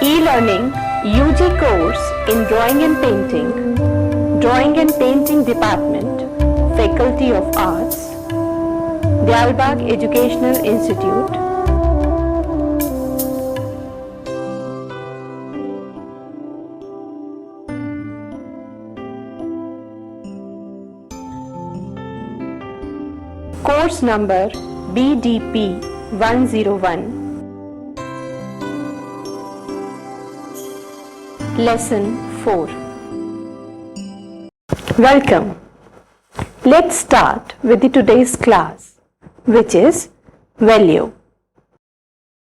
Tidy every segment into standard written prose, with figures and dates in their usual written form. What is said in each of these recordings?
E-learning UG course in Drawing and Painting, Drawing and Painting Department, Faculty of Arts, Dalbagh Educational Institute. Course number BDP 101. Lesson 4. Welcome. Let's start with today's class, which is value.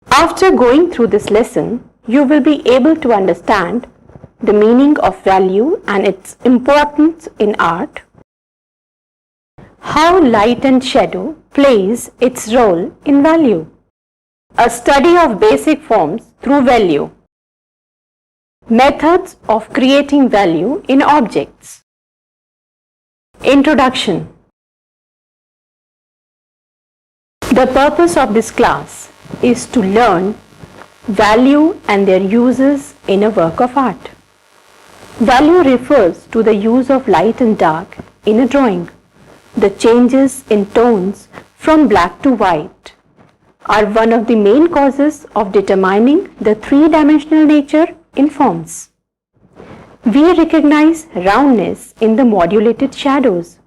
After going through this lesson, you will be able to understand the meaning of value and its importance in art, how light and shadow plays its role in value, a study of basic forms through value, methods of creating value in objects. Introduction. The purpose of this class is to learn value and their uses in a work of art. Value refers to the use of light and dark in a drawing. The changes in tones from black to white are one of the main causes of determining the three-dimensional nature in forms. We recognize roundness in the modulated shadows,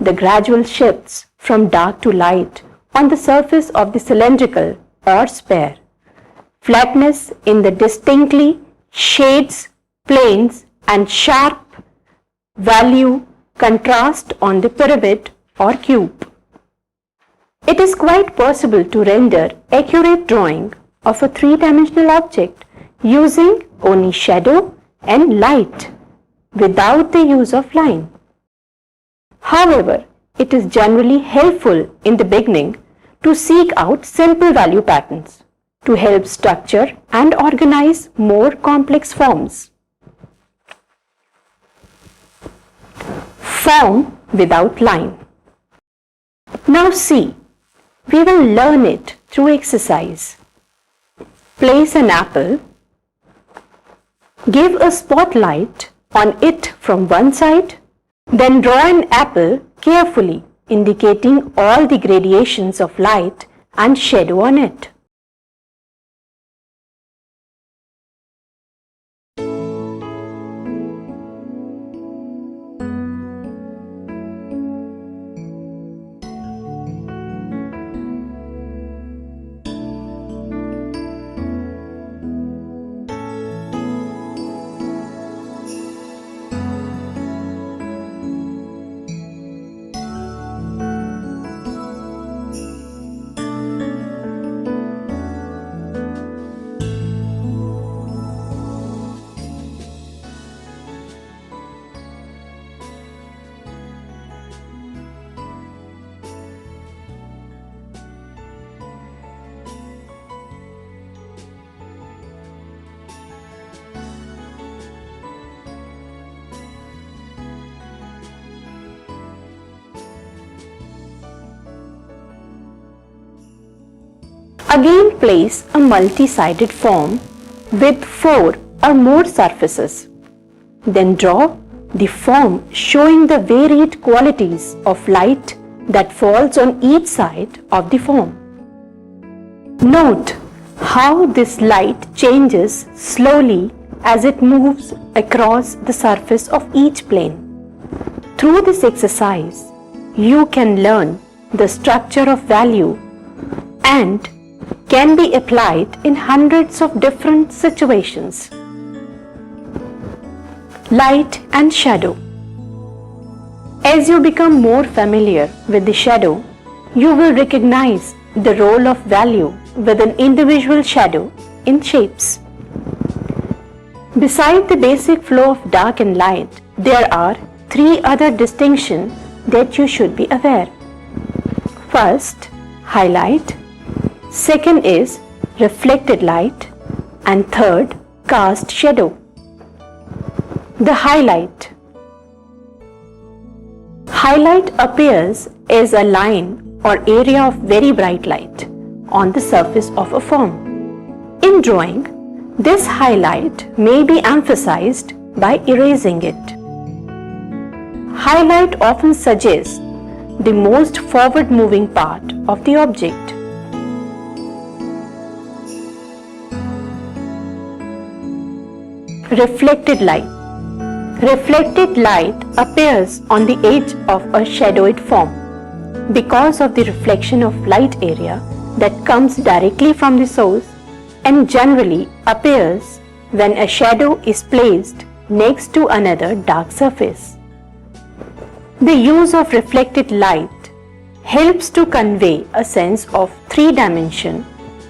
the gradual shifts from dark to light on the surface of the cylindrical or sphere, flatness in the distinctly shades, planes and sharp value contrast on the pyramid or cube. It is quite possible to render accurate drawing of a three-dimensional object using only shadow and light without the use of line. However, it is generally helpful in the beginning to seek out simple value patterns to help structure and organize more complex forms. Form without line. Now see, we will learn it through exercise. Place an apple. Give a spotlight on it from one side, then draw an apple carefully, indicating all the gradations of light and shadow on it. Again, place a multi-sided form with 4 or more surfaces. Then draw the form showing the varied qualities of light that falls on each side of the form. Note how this light changes slowly as it moves across the surface of each plane. Through this exercise, you can learn the structure of value and can be applied in hundreds of different situations. Light and shadow. As you become more familiar with the shadow, you will recognize the role of value with an individual shadow in shapes. Beside the basic flow of dark and light, there are 3 other distinctions that you should be aware. First, highlight. Second is reflected light, and third, cast shadow. The highlight. Highlight appears as a line or area of very bright light on the surface of a form. In drawing, This highlight may be emphasized by erasing it. Highlight often suggests the most forward-moving part of the object. Reflected light. Reflected light appears on the edge of a shadowed form because of the reflection of light area that comes directly from the source and generally appears when a shadow is placed next to another dark surface. The use of reflected light helps to convey a sense of three-dimension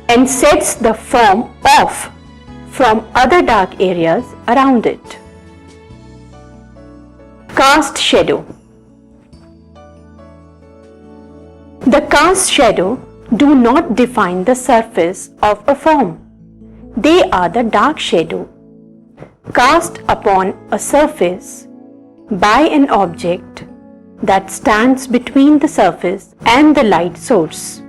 and sets the form off from other dark areas around it. Cast shadow. The cast shadow do not define the surface of a form. They are the dark shadow cast upon a surface by an object that stands between the surface and the light source.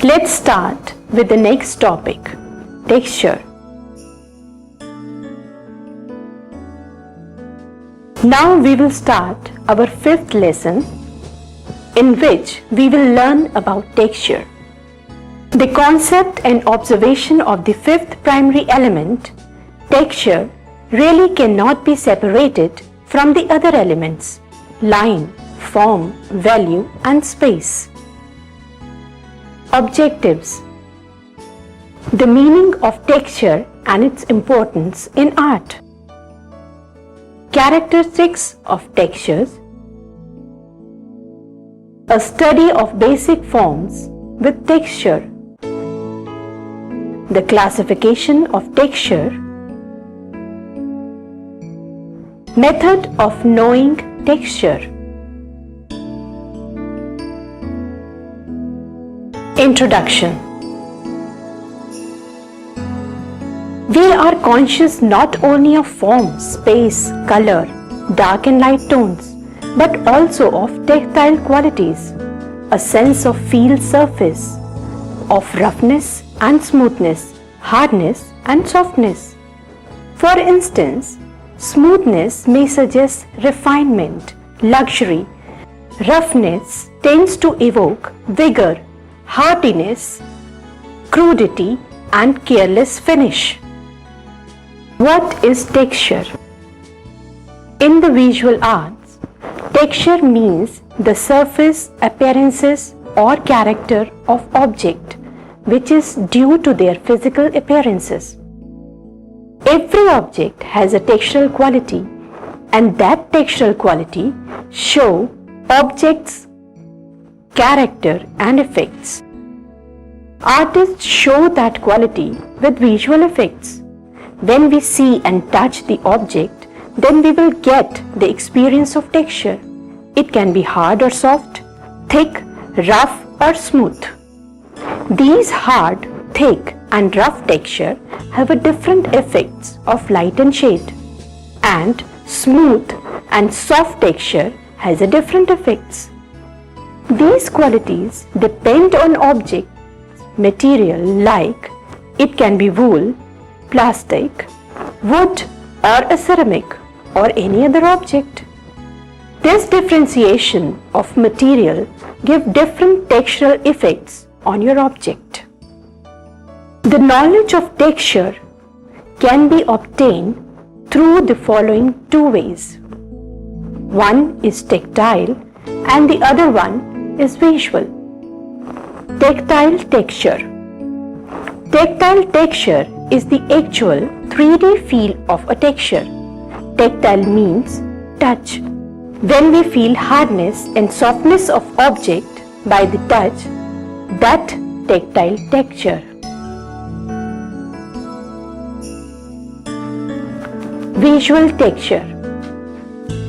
Let's start with the next topic, texture. Now we will start our fifth lesson in which we will learn about texture. The concept and observation of the fifth primary element, texture, really cannot be separated from the other elements, line, form, value, and space. Objectives. The meaning of texture and its importance in art. Characteristics of textures. A study of basic forms with texture. The classification of texture. Method of knowing texture. Introduction. We are conscious not only of form, space, color, dark and light tones, but also of tactile qualities, a sense of feel surface, of roughness and smoothness, hardness and softness. For instance, smoothness may suggest refinement, luxury. Roughness tends to evoke vigor, hardiness, crudity, and careless finish. What is texture? In the visual arts, texture means the surface appearances or character of object which is due to their physical appearances. Every object has a textural quality, and that textural quality shows object's character and effects. Artists show that quality with visual effects. When we see and touch the object, then we will get the experience of texture. It can be hard or soft, thick, rough or smooth. These hard, thick and rough texture have a different effects of light and shade, and smooth and soft texture has a different effects. These qualities depend on object material, like it can be wool, plastic, wood or a ceramic or any other object. This differentiation of material gives different textural effects on your object. The knowledge of texture can be obtained through the following two ways. One is tactile and the other one is visual. Tactile texture. Tactile texture is the actual 3D feel of a texture. Tactile means touch. When we feel hardness and softness of object by the touch, that tactile texture. Visual texture.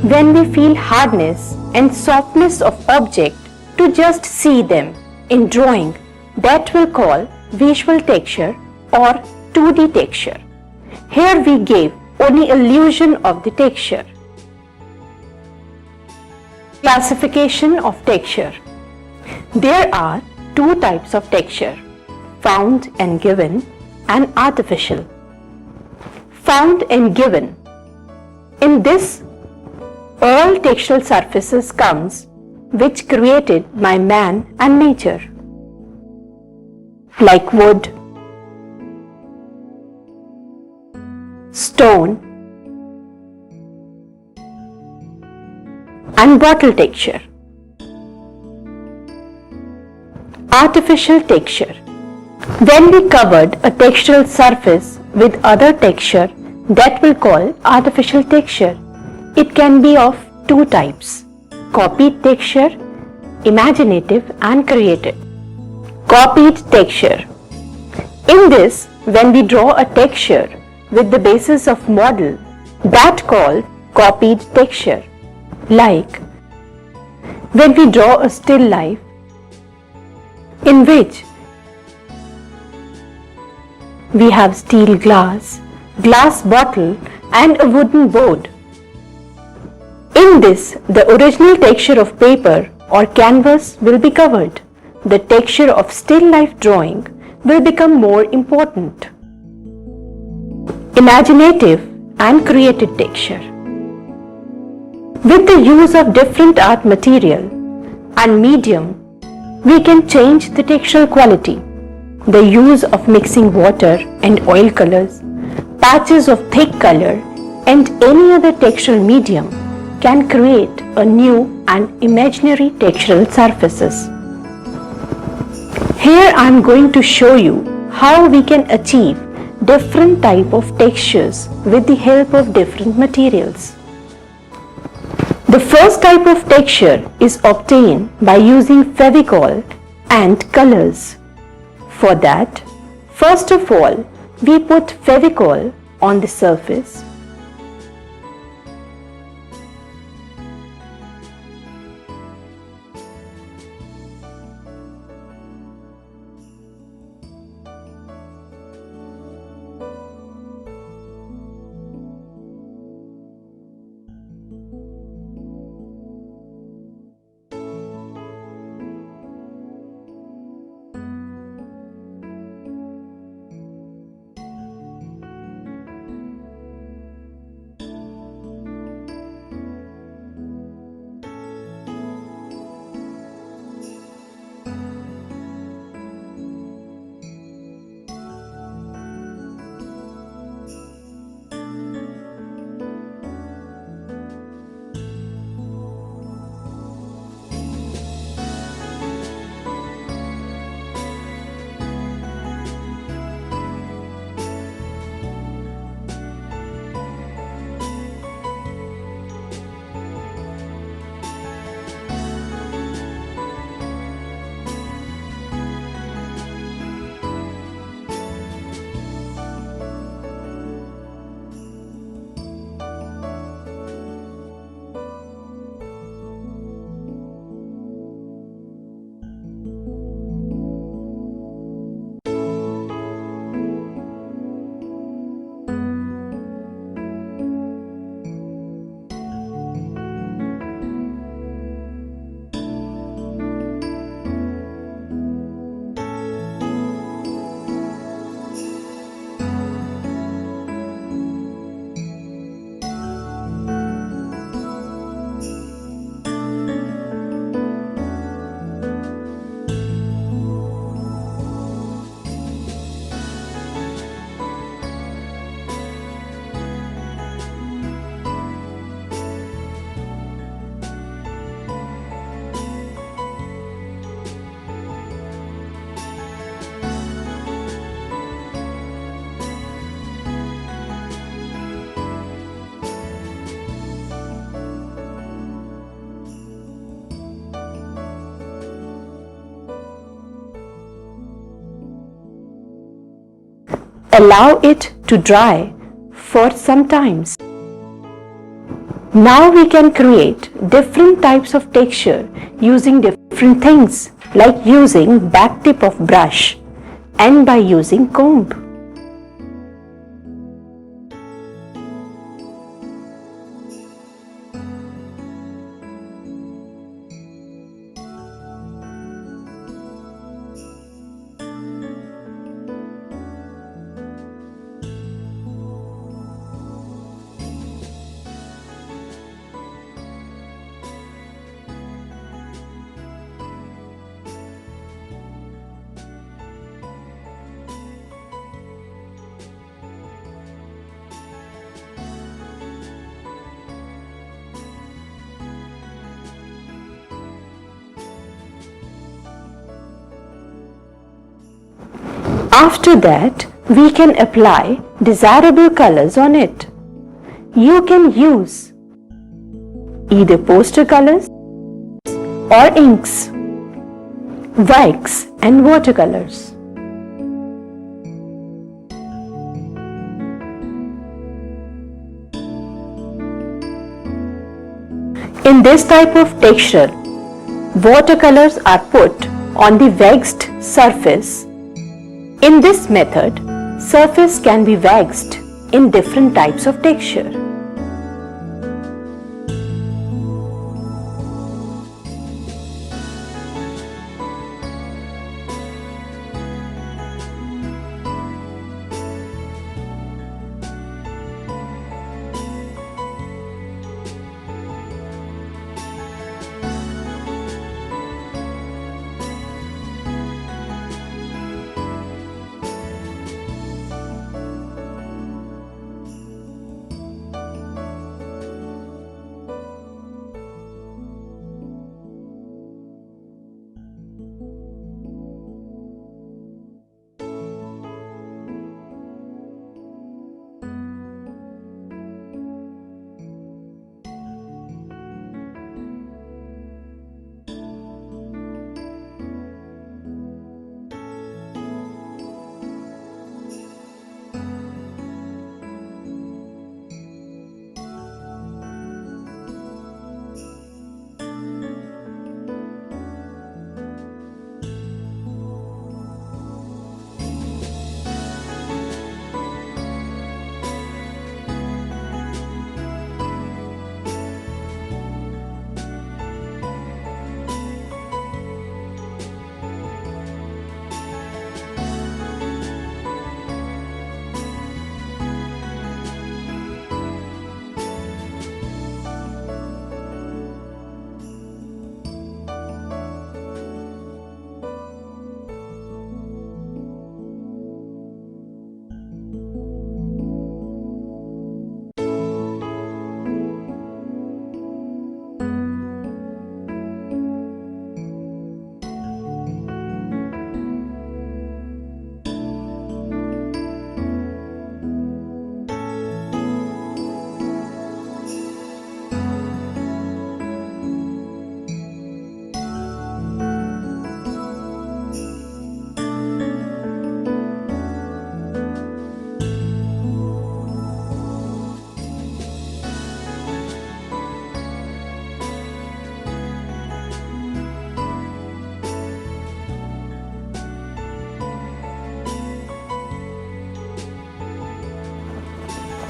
When we feel hardness and softness of object to just see them in drawing, that will call visual texture or 2D texture. Here we gave only illusion of the texture. Classification of texture. There are two types of texture, found and given and artificial. Found and given. In this, all textural surfaces comes which created by man and nature, like wood, stone, and bottle texture. Artificial texture. When we covered a textural surface with other texture, that will call artificial texture. It can be of two types, copied texture, imaginative and created. Copied texture. In this, when we draw a texture with the basis of model, that called copied texture. Like when we draw a still life in which we have steel glass, glass bottle and a wooden board. In this, the original texture of paper or canvas will be covered. The texture of still life drawing will become more important. Imaginative and created texture. With the use of different art material and medium, we can change the textural quality. The use of mixing water and oil colors, patches of thick color and any other textural medium can create a new and imaginary textural surfaces. Here I am going to show you how we can achieve different type of textures with the help of different materials. The first type of texture is obtained by using Fevicol and colors. For that, first of all, we put Fevicol on the surface. Allow it to dry for some times. Now we can create different types of texture using different things, like using back tip of brush and by using comb. After that, we can apply desirable colors on it. You can use either poster colors or inks, wax and watercolors. In this type of texture, watercolors are put on the waxed surface. In this method, surface can be waxed in different types of texture.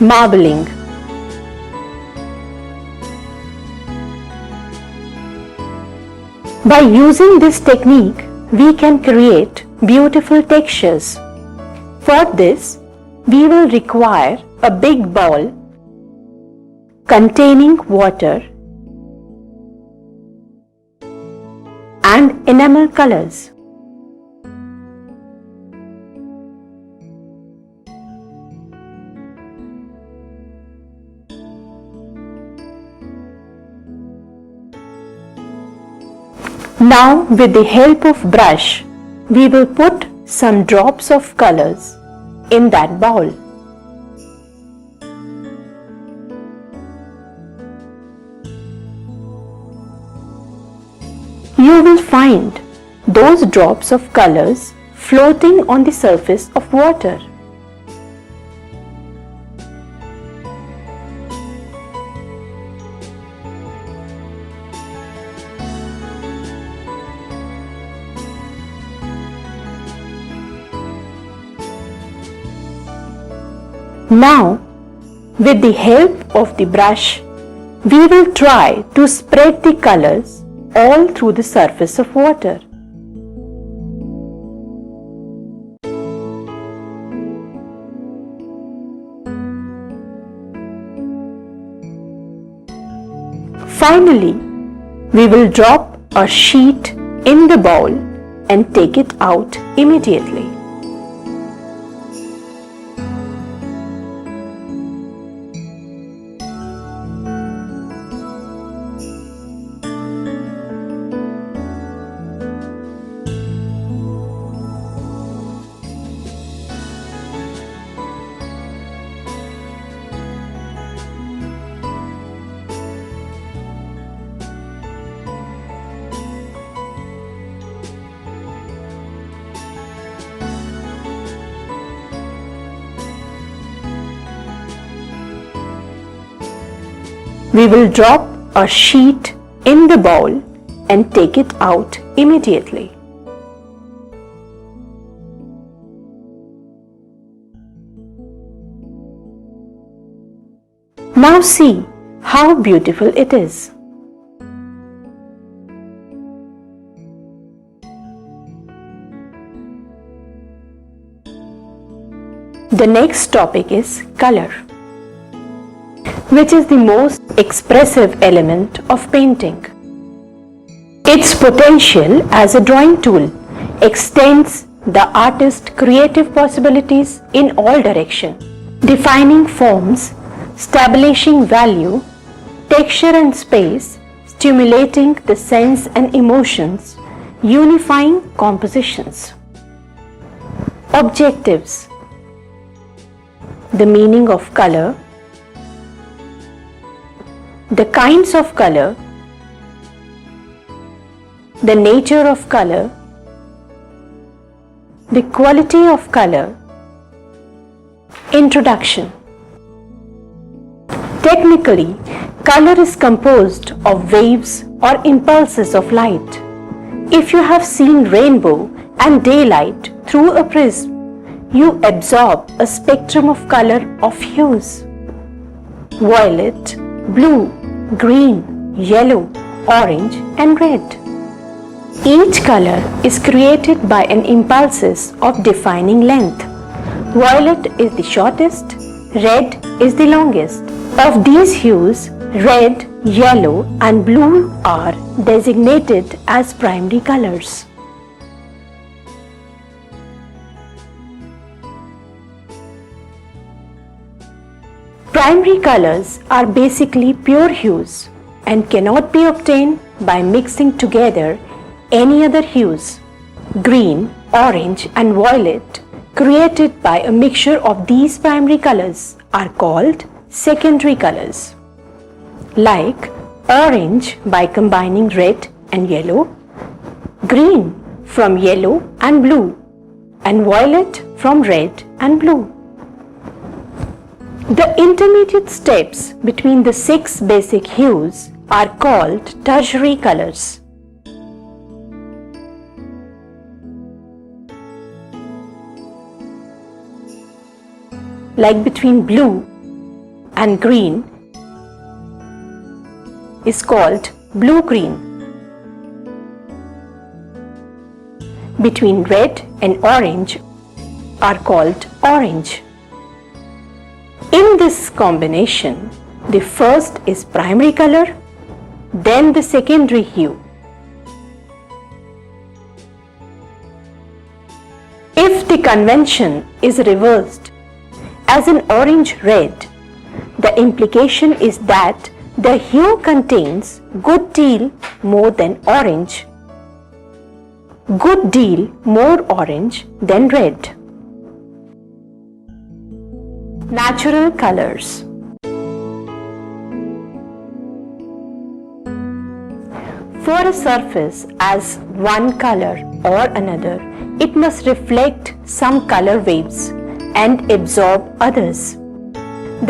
Marbling. By using this technique, we can create beautiful textures. For this, we will require a big bowl containing water and enamel colors. Now, with the help of brush, we will put some drops of colors in that bowl. You will find those drops of colors floating on the surface of water. Now, with the help of the brush, we will try to spread the colors all through the surface of water. Finally, we will drop a sheet in the bowl and take it out immediately. We will drop a sheet in the bowl and take it out immediately. Now see how beautiful it is. The next topic is color, which is the most expressive element of painting. Its potential as a drawing tool extends the artist's creative possibilities in all directions, defining forms, establishing value, texture and space, stimulating the sense and emotions, unifying compositions. Objectives: the meaning of color, the kinds of color, the nature of color, the quality of color. Introduction. Technically, color is composed of waves or impulses of light. If you have seen rainbow and daylight through a prism, you absorb a spectrum of color of hues: violet, blue, green, yellow, orange and red. Each color is created by an impulses of defining length. Violet is the shortest, red is the longest. Of these hues, red, yellow and blue are designated as primary colors. Primary colors are basically pure hues and cannot be obtained by mixing together any other hues. Green, orange and violet created by a mixture of these primary colors are called secondary colors. Like orange by combining red and yellow, green from yellow and blue, and violet from red and blue. The intermediate steps between the 6 basic hues are called tertiary colors. Like between blue and green is called blue-green. Between red and orange are called orange. In this combination, the first is primary color, then the secondary hue. If the convention is reversed as an orange-red, the implication is that the hue contains good deal more than orange, good deal more orange than red. Natural colors. For a surface as one color or another, it must reflect some color waves and absorb others.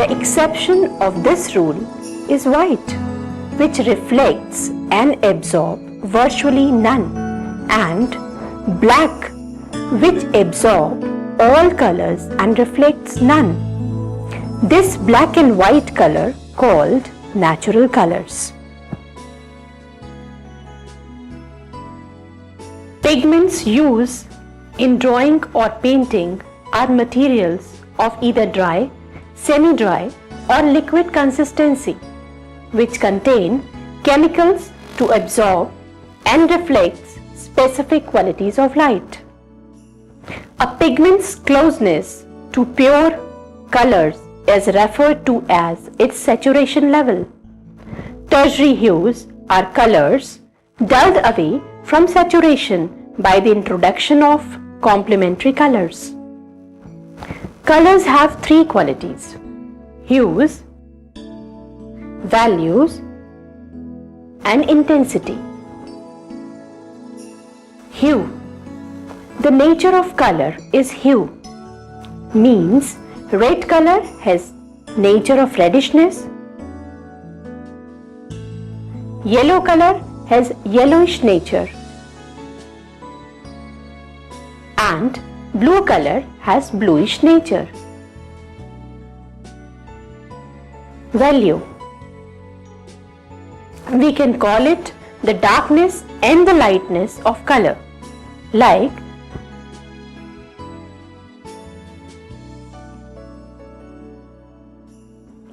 The exception of this rule is white, which reflects and absorbs virtually none, and black, which absorbs all colors and reflects none. This black and white color called natural colors. Pigments used in drawing or painting are materials of either dry, semi-dry or liquid consistency, which contain chemicals to absorb and reflect specific qualities of light. A pigment's closeness to pure colors is referred to as its saturation level. Tertiary hues are colors dulled away from saturation by the introduction of complementary colors. Colors have 3 qualities: hues, values, and intensity. Hue. The nature of color is hue, means red color has nature of reddishness, Yellow color has yellowish nature and blue color has bluish nature. Value. We can call it the darkness and the lightness of color, like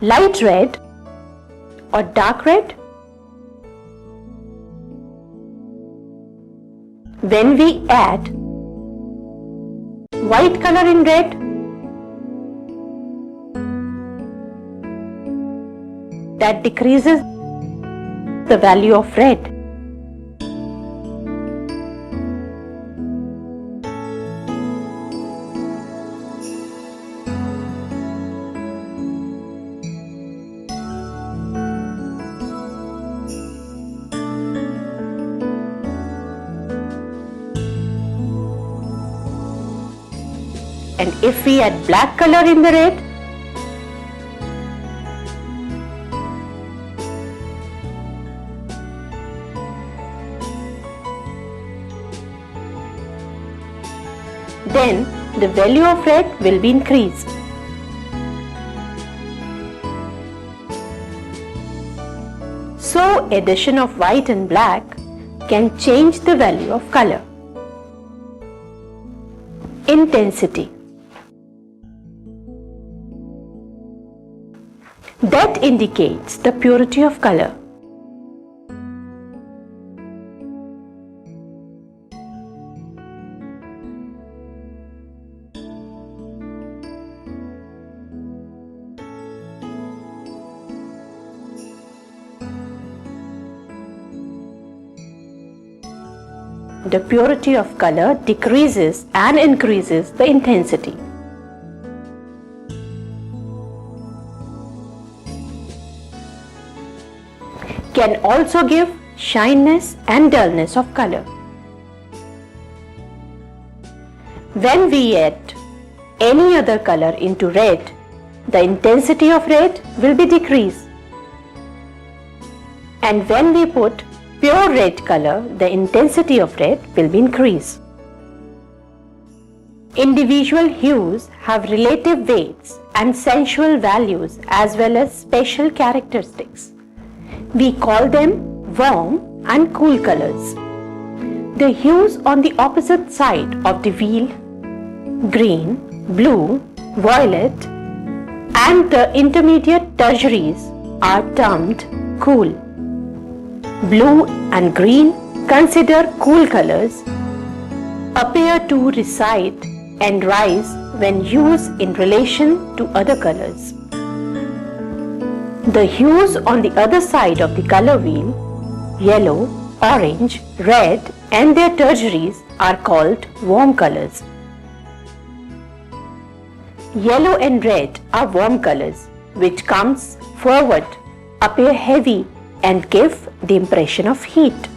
light red or dark red. When we add white color in red, that decreases the value of red. And if we add black color in the red, then the value of red will be increased. So addition of white and black can change the value of color. Intensity. That indicates the purity of color. The purity of color decreases and increases the intensity. Can also give shyness and dullness of color. When we add any other color into red, the intensity of red will be decreased. And when we put pure red color, the intensity of red will be increased. Individual hues have relative weights and sensual values as well as special characteristics. We call them warm and cool colors. The hues on the opposite side of the wheel, green, blue, violet, and the intermediate tertiaries are termed cool. Blue and green, considered cool colors, appear to recede and rise when used in relation to other colors. The hues on the other side of the color wheel, yellow, orange, red, and their tertiaries are called warm colors. Yellow and red are warm colors which comes forward, appear heavy, and give the impression of heat.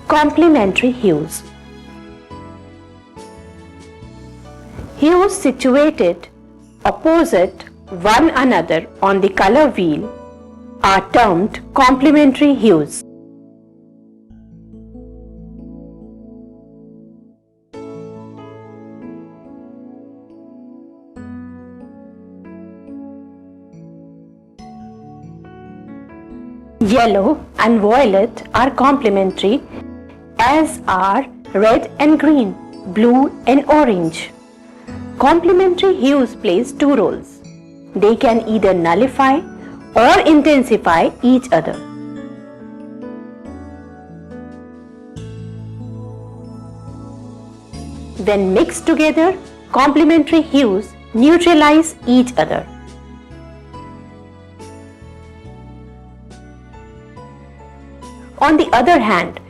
Complementary hues. Hues situated opposite one another on the color wheel are termed complementary hues. Yellow and violet are complementary, as are red and green, blue and orange. Complementary hues plays two roles. They can either nullify or intensify each other. When mixed together, complementary hues neutralize each other. On the other hand,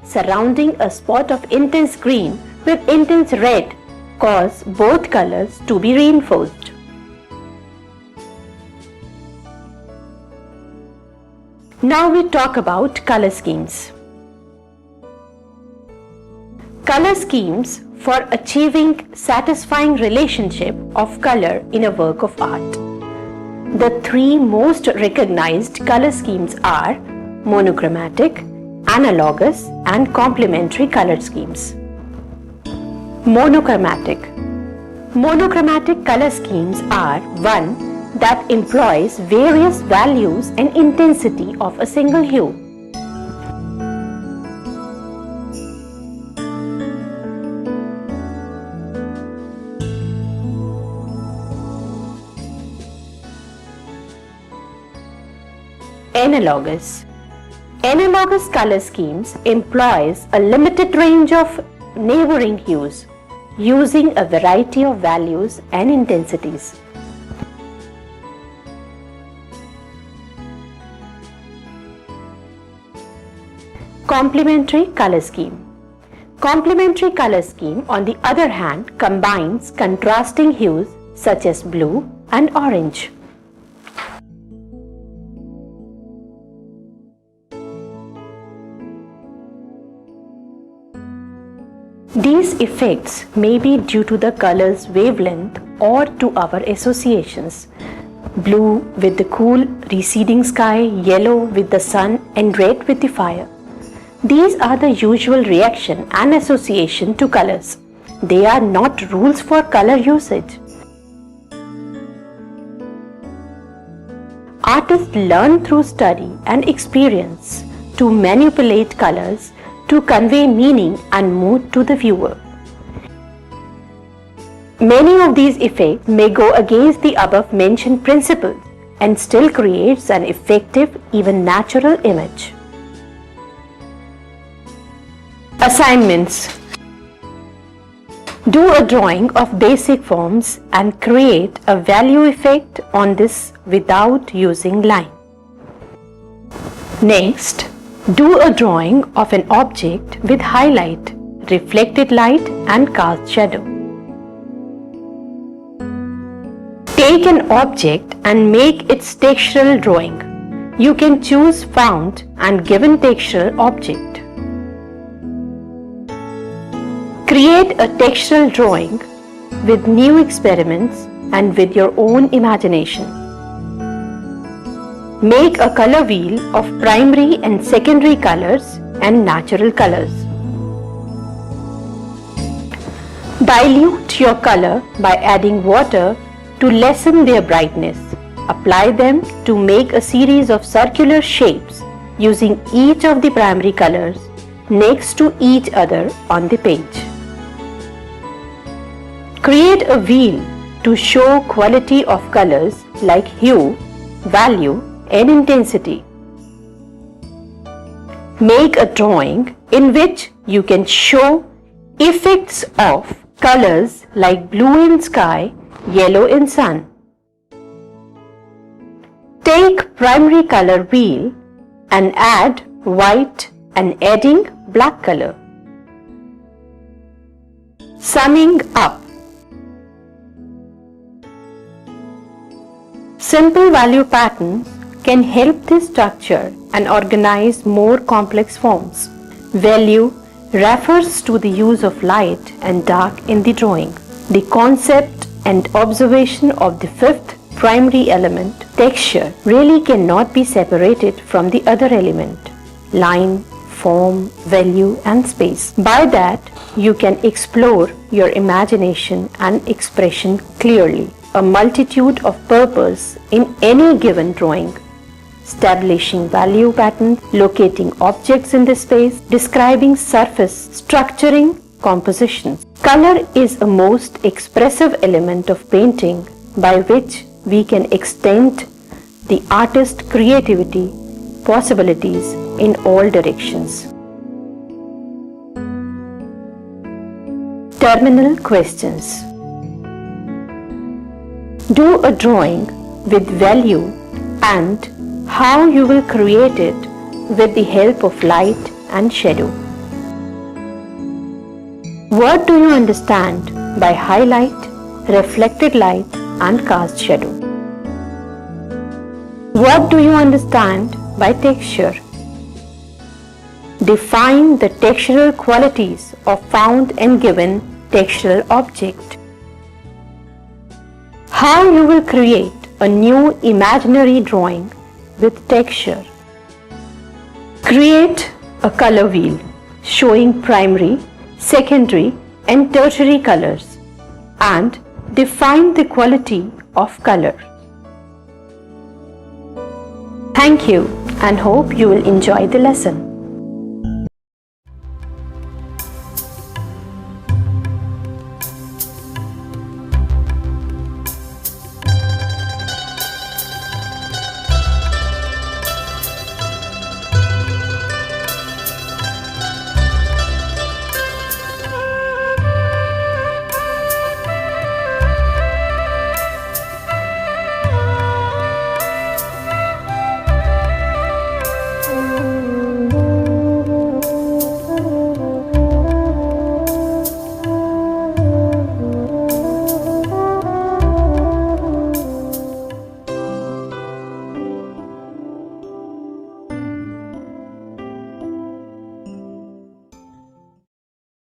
surrounding a spot of intense green with intense red cause both colors to be reinforced. Now we talk about color schemes. Color schemes for achieving satisfying relationship of color in a work of art. The three most recognized color schemes are monochromatic, analogous, and complementary color schemes. Monochromatic. Monochromatic color schemes are one that employs various values and intensity of a single hue. Analogous. Analogous color schemes employs a limited range of neighboring hues using a variety of values and intensities. Complementary color scheme. Complementary color scheme, on the other hand, combines contrasting hues such as blue and orange. These effects may be due to the color's wavelength or to our associations. Blue with the cool receding sky, yellow with the sun, and red with the fire. These are the usual reaction and association to colors. They are not rules for color usage. Artists learn through study and experience to manipulate colors to convey meaning and mood to the viewer. Many of these effects may go against the above mentioned principles and still creates an effective, even natural image. Assignments. Do a drawing of basic forms and create a value effect on this without using line. Next, do a drawing of an object with highlight, reflected light and cast shadow. Take an object and make its textural drawing. You can choose found and given textural object. Create a textural drawing with new experiments and with your own imagination. Make a color wheel of primary and secondary colors and natural colors. Dilute your color by adding water to lessen their brightness. Apply them to make a series of circular shapes using each of the primary colors next to each other on the page. Create a wheel to show quality of colors like hue, value, and intensity. Make a drawing in which you can show effects of colors like blue in sky, yellow in sun. Take primary color wheel and add white and adding black color. Summing up. Simple value patterns can help this structure and organize more complex forms. Value refers to the use of light and dark in the drawing. The concept and observation of the fifth primary element, texture, really cannot be separated from the other element, line, form, value, and space. By that, you can explore your imagination and expression clearly. A multitude of purpose in any given drawing. Establishing value patterns, locating objects in the space, describing surface, structuring compositions. Color is a most expressive element of painting by which we can extend the artist's creativity, possibilities in all directions. Terminal questions. Do a drawing with value and how you will create it with the help of light and shadow. What do you understand by highlight, reflected light and cast shadow? What do you understand by texture? Define the textural qualities of found and given textural object. How you will create a new imaginary drawing with texture. Create a color wheel showing primary, secondary and tertiary colors and define the quality of color. Thank you and hope you will enjoy the lesson.